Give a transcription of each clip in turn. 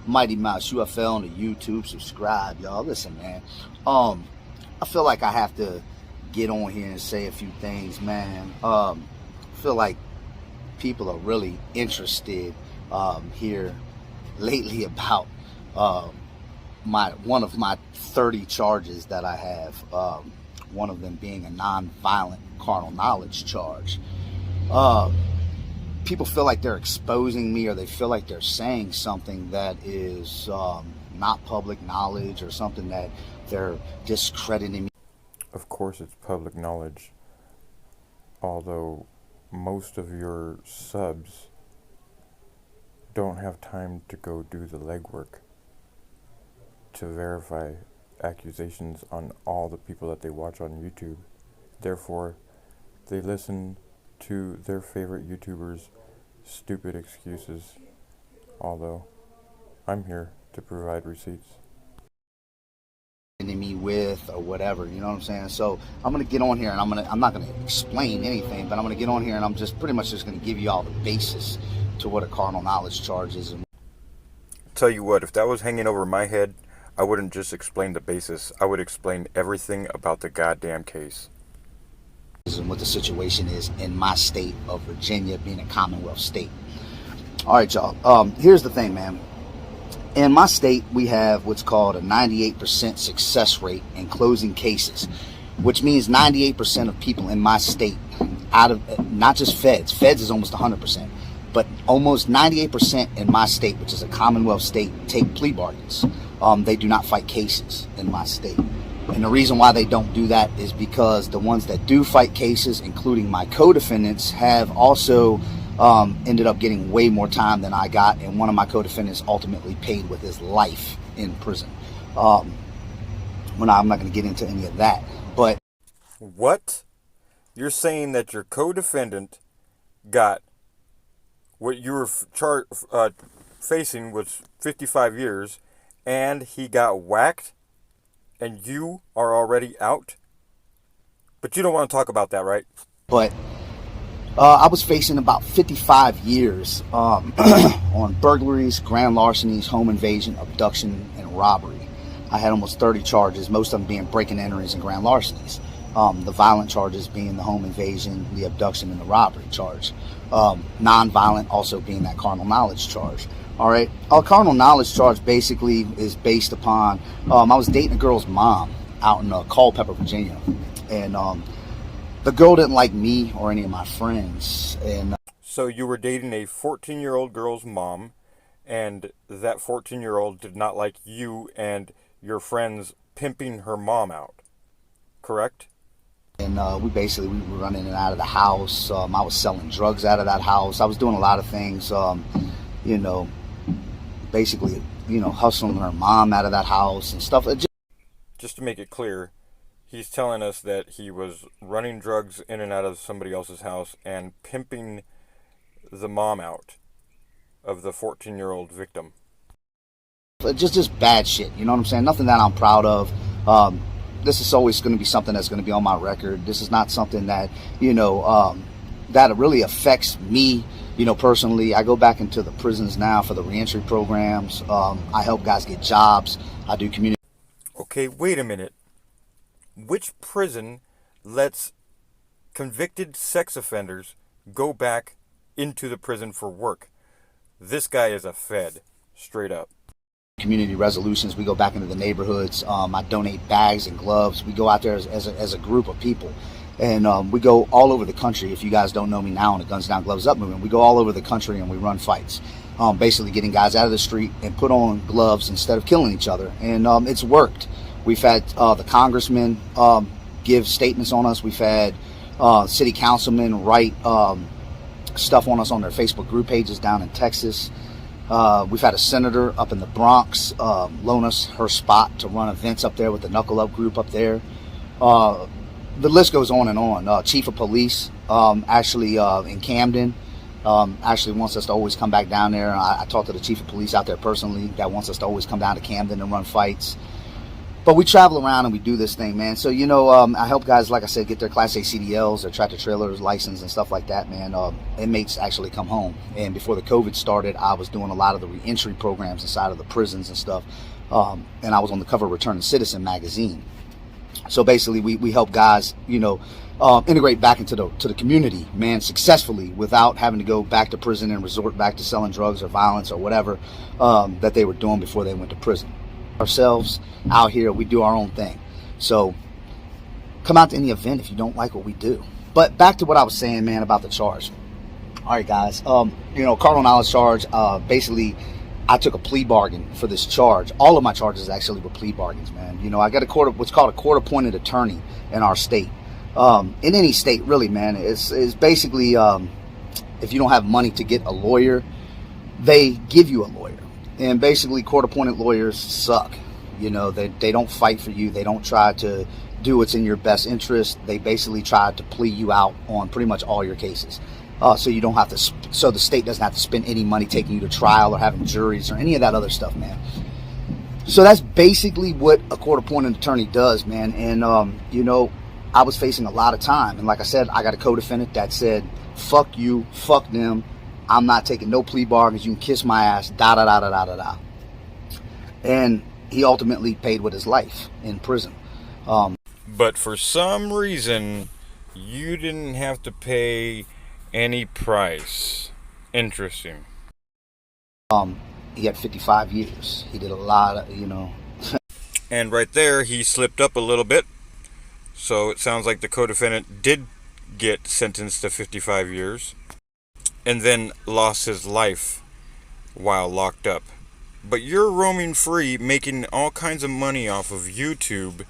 Mighty Mouse UFL on the YouTube. Subscribe, y'all. Listen, man. I feel like I have to get on here and say a few things, man. I feel like people are really interested here lately about one of my 30 charges that I have. One of them being a non-violent carnal knowledge charge. People feel like they're exposing me, or they feel like they're saying something that is not public knowledge, or something that they're discrediting me. Of course it's public knowledge, although most of your subs don't have time to go do the legwork to verify accusations on all the people that they watch on YouTube. Therefore, they listen to their favorite YouTubers' stupid excuses, although I'm here to provide receipts. Me with or whatever, you know what I'm saying? So I'm gonna get on here and I'm not gonna explain anything, but I'm gonna get on here and I'm just pretty much just gonna give you all the basis to what a carnal knowledge charge is. Tell you what, if that was hanging over my head, I wouldn't just explain the basis, I would explain everything about the goddamn case. And what the situation is in my state of Virginia, being a Commonwealth state. All right, y'all. Here's the thing, man. In my state, we have what's called a 98% success rate in closing cases, which means 98% of people in my state, out of not just feds is almost 100%, but almost 98% in my state, which is a Commonwealth state, take plea bargains. They do not fight cases in my state. And the reason why they don't do that is because the ones that do fight cases, including my co-defendants, have also ended up getting way more time than I got, and one of my co-defendants ultimately paid with his life in prison. I'm not going to get into any of that, but... What? You're saying that your co-defendant got what you were facing was 55 years, and he got whacked, and you are already out? But you don't want to talk about that, right? But I was facing about 55 years on burglaries, grand larcenies, home invasion, abduction, and robbery. I had almost 30 charges, most of them being breaking and enterings and grand larcenies. The violent charges being the home invasion, the abduction, and the robbery charge. Non-violent also being that carnal knowledge charge. All right. A carnal knowledge charge basically is based upon, I was dating a girl's mom out in Culpeper, Virginia. And the girl didn't like me or any of my friends. And so you were dating a 14-year-old girl's mom, and that 14-year-old did not like you and your friends pimping her mom out, correct? And we were running in and out of the house. I was selling drugs out of that house. I was doing a lot of things, you know, basically, you know, hustling her mom out of that house and stuff. Just to make it clear, he's telling us that he was running drugs in and out of somebody else's house and pimping the mom out of the 14-year-old victim. Just bad shit, you know what I'm saying? Nothing that I'm proud of. This is always going to be something that's going to be on my record. This is not something that, you know, that really affects me, you know, personally. I go back into the prisons now for the reentry programs. I help guys get jobs. I do community. Okay, wait a minute. Which prison lets convicted sex offenders go back into the prison for work? This guy is a fed, straight up. Community resolutions. We go back into the neighborhoods. I donate bags and gloves. We go out there as a group of people. And we go all over the country. If you guys don't know me now in the Guns Down, Gloves Up movement, we go all over the country and we run fights. Basically getting guys out of the street and put on gloves instead of killing each other. And it's worked. We've had the congressmen give statements on us. We've had city councilmen write stuff on us on their Facebook group pages down in Texas. We've had a senator up in the Bronx loan us her spot to run events up there with the Knuckle Up group up there. The list goes on and on. Chief of police actually in Camden actually wants us to always come back down there. I talked to the chief of police out there personally that wants us to always come down to Camden and run fights. But we travel around and we do this thing, man. So, I help guys, like I said, get their Class A CDLs, their tractor trailers, license, and stuff like that, man. Inmates actually come home. And before the COVID started, I was doing a lot of the reentry programs inside of the prisons and stuff. And I was on the cover of Returning Citizen magazine. So basically, we help guys, integrate back into the community, man, successfully, without having to go back to prison and resort back to selling drugs or violence or whatever that they were doing before they went to prison. Ourselves out here, we do our own thing. So come out to any event if you don't like what we do. But back to what I was saying, man, about the charge. All right, guys. Carnal knowledge charge. Basically, I took a plea bargain for this charge. All of my charges actually were plea bargains, man. I got what's called a court-appointed attorney in our state. In any state, really, man. It's basically if you don't have money to get a lawyer, they give you a lawyer. And basically, court-appointed lawyers suck. They don't fight for you. They don't try to do what's in your best interest. They basically try to plea you out on pretty much all your cases. So you don't have to. So the state doesn't have to spend any money taking you to trial or having juries or any of that other stuff, man. So that's basically what a court-appointed attorney does, man. And I was facing a lot of time, and like I said, I got a co-defendant that said, "Fuck you, fuck them. I'm not taking no plea bargains. You can kiss my ass." Da da da da da da da. And he ultimately paid with his life in prison. But for some reason, you didn't have to pay any price. Interesting. He had 55 years. He did a lot of, And right there, he slipped up a little bit. So it sounds like the co-defendant did get sentenced to 55 years. And then lost his life while locked up. But you're roaming free, making all kinds of money off of YouTube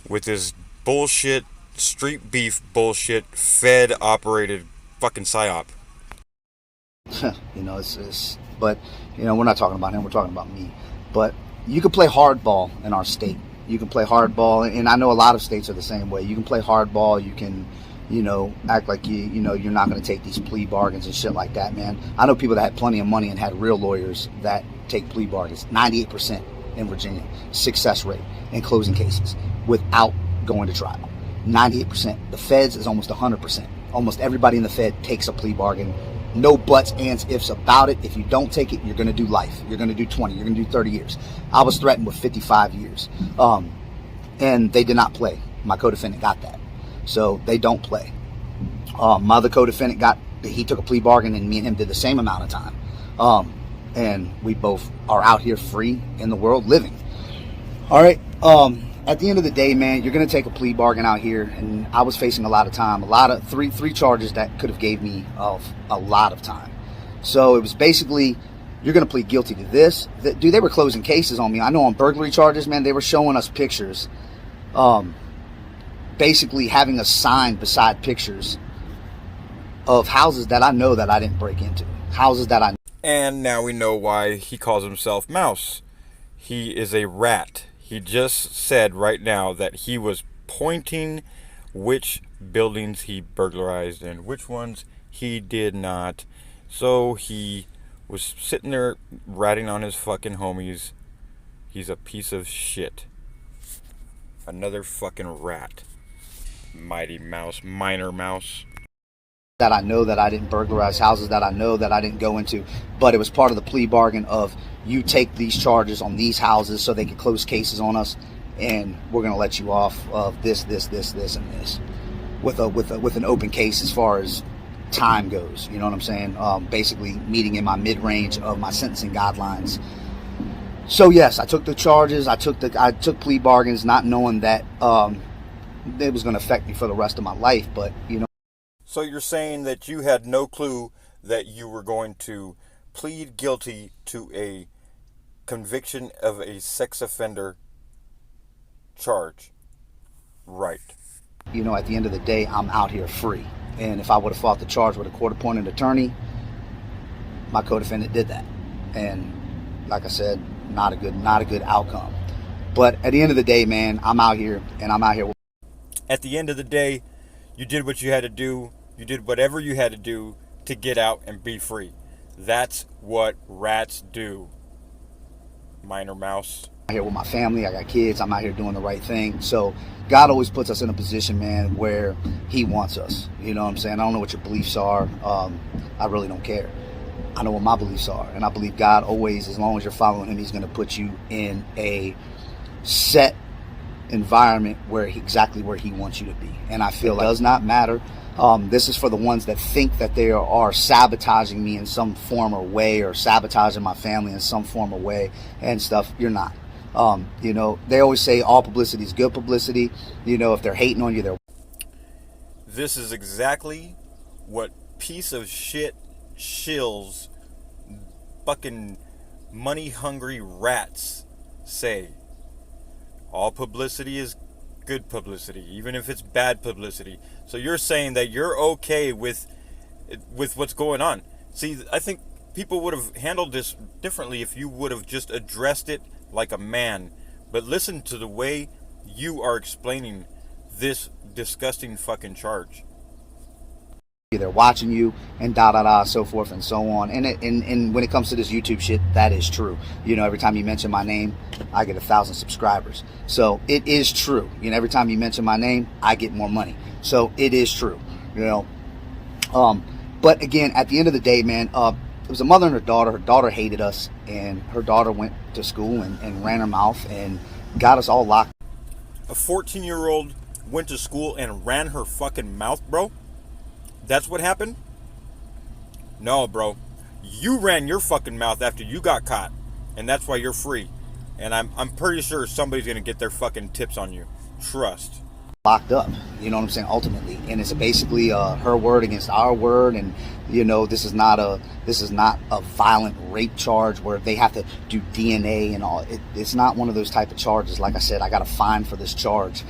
with this bullshit, street beef bullshit, Fed-operated fucking psyop. But we're not talking about him, we're talking about me. But you can play hardball in our state. You can play hardball, and I know a lot of states are the same way. You can play hardball, you can, act like you're not going to take these plea bargains and shit like that, man. I know people that had plenty of money and had real lawyers that take plea bargains. 98% in Virginia, success rate in closing cases without going to trial. 98%. The feds is almost 100%. Almost everybody in the Fed takes a plea bargain. No buts, ands, ifs about it. If you don't take it, you're going to do life. You're going to do 20. You're going to do 30 years. I was threatened with 55 years. And they did not play. My co-defendant got that. So they don't play. My other co-defendant he took a plea bargain, and me and him did the same amount of time. And we both are out here free in the world living. All right. At the end of the day, man, you're going to take a plea bargain out here, and I was facing a lot of time, a lot of three charges that could have gave me a lot of time. So it was basically, you're going to plead guilty to this. Dude, they were closing cases on me. I know on burglary charges, man, they were showing us pictures, basically having a sign beside pictures of houses that I know that I didn't break into, houses that I. And now we know why he calls himself Mouse. He is a rat. He just said right now that he was pointing which buildings he burglarized and which ones he did not. So he was sitting there ratting on his fucking homies. He's a piece of shit. Another fucking rat. Mighty Mouse, minor Mouse. That I know that I didn't burglarize, houses that I know that I didn't go into, but it was part of the plea bargain of, you take these charges on these houses so they can close cases on us, and we're going to let you off of this, and this, with an open case as far as time goes. You know what I'm saying? Basically meeting in my mid-range of my sentencing guidelines. So yes, I took the charges. I took plea bargains, not knowing that it was going to affect me for the rest of my life. But So you're saying that you had no clue that you were going to plead guilty to a conviction of a sex offender charge. Right. At the end of the day, I'm out here free. And if I would have fought the charge with a court-appointed attorney, my co-defendant did that. And like I said, not a good outcome. But at the end of the day, man, I'm out here, and I'm out here. At the end of the day, you did what you had to do. You did whatever you had to do to get out and be free. That's what rats do. minor mouse. I'm here with my family. I got kids. I'm out here doing the right thing. So God always puts us in a position, man, where he wants us. You know what I'm saying? I don't know what your beliefs are. I really don't care. I know what my beliefs are. And I believe God always, as long as you're following him, he's going to put you in a set environment where exactly where he wants you to be. And I feel like it does not matter. This is for the ones that think that they are sabotaging me in some form or way, or sabotaging my family in some form or way and stuff. You're not. You know, they always say all publicity is good publicity. You know, if they're hating on you, they're... This is exactly what piece of shit shills, fucking money-hungry rats say. All publicity is good publicity, even if it's bad publicity. So you're saying that you're okay with what's going on. See, I think people would have handled this differently if you would have just addressed it like a man. But listen to the way you are explaining this disgusting fucking charge. They're watching you and so forth and so on. And when it comes to this YouTube shit, that is true. You know, every time you mention my name, I get 1,000 subscribers. So it is true. You know, every time you mention my name, I get more money. So it is true. You know, but again, at the end of the day, man, it was a mother and her daughter. Her daughter hated us, and her daughter went to school and ran her mouth and got us all locked. A 14-year-old went to school and ran her fucking mouth, bro? That's what happened? No, bro. You ran your fucking mouth after you got caught, and that's why you're free. And I'm pretty sure somebody's gonna get their fucking tips on you. Trust. Locked up, you know what I'm saying, ultimately. And it's basically her word against our word. And you know, this is not a violent rape charge where they have to do DNA and all. It's not one of those type of charges. Like I said, I got a fine for this charge.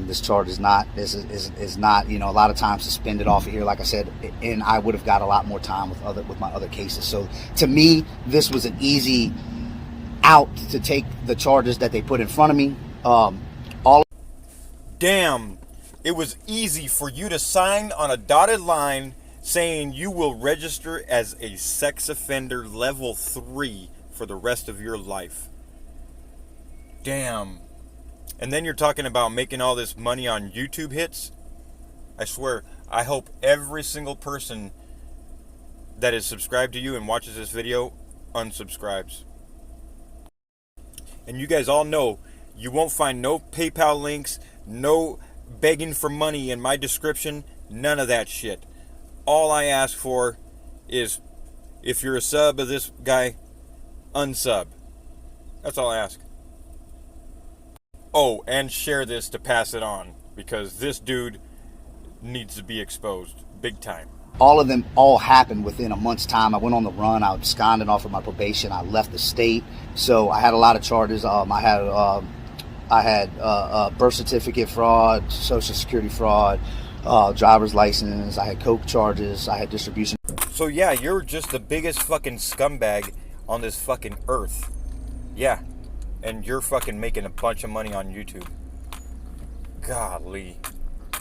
This charge is not, you know, a lot of times suspended off of here, like I said, and I would have got a lot more time with my other cases. So to me, this was an easy out to take the charges that they put in front of me. Damn, it was easy for you to sign on a dotted line saying you will register as a sex offender level 3 for the rest of your life. Damn. And then you're talking about making all this money on YouTube hits? I swear, I hope every single person that is subscribed to you and watches this video unsubscribes. And you guys all know you won't find no PayPal links, no begging for money in my description, none of that shit. All I ask for is, if you're a sub of this guy, unsub. That's all I ask. Oh, and share this to pass it on, because this dude needs to be exposed big time. All of them all happened within a month's time. I went on the run. I absconded off of my probation. I left the state. So I had a lot of charges. I had birth certificate fraud, social security fraud, driver's license. I had coke charges. I had distribution. So yeah, you're just the biggest fucking scumbag on this fucking earth. Yeah. And you're fucking making a bunch of money on YouTube. Golly.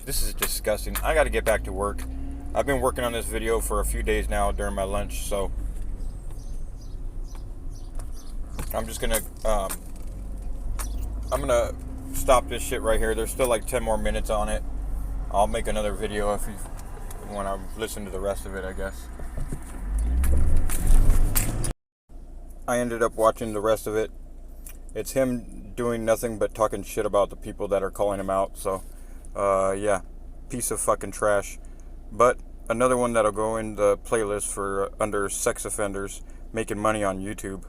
This is disgusting. I gotta get back to work. I've been working on this video for a few days now during my lunch, so I'm just gonna I'm gonna stop this shit right here. There's still like 10 more minutes on it. I'll make another video if you want to listen to the rest of it, I guess. I ended up watching the rest of it. It's him doing nothing but talking shit about the people that are calling him out. So, yeah, piece of fucking trash. But another one that'll go in the playlist for under sex offenders making money on YouTube.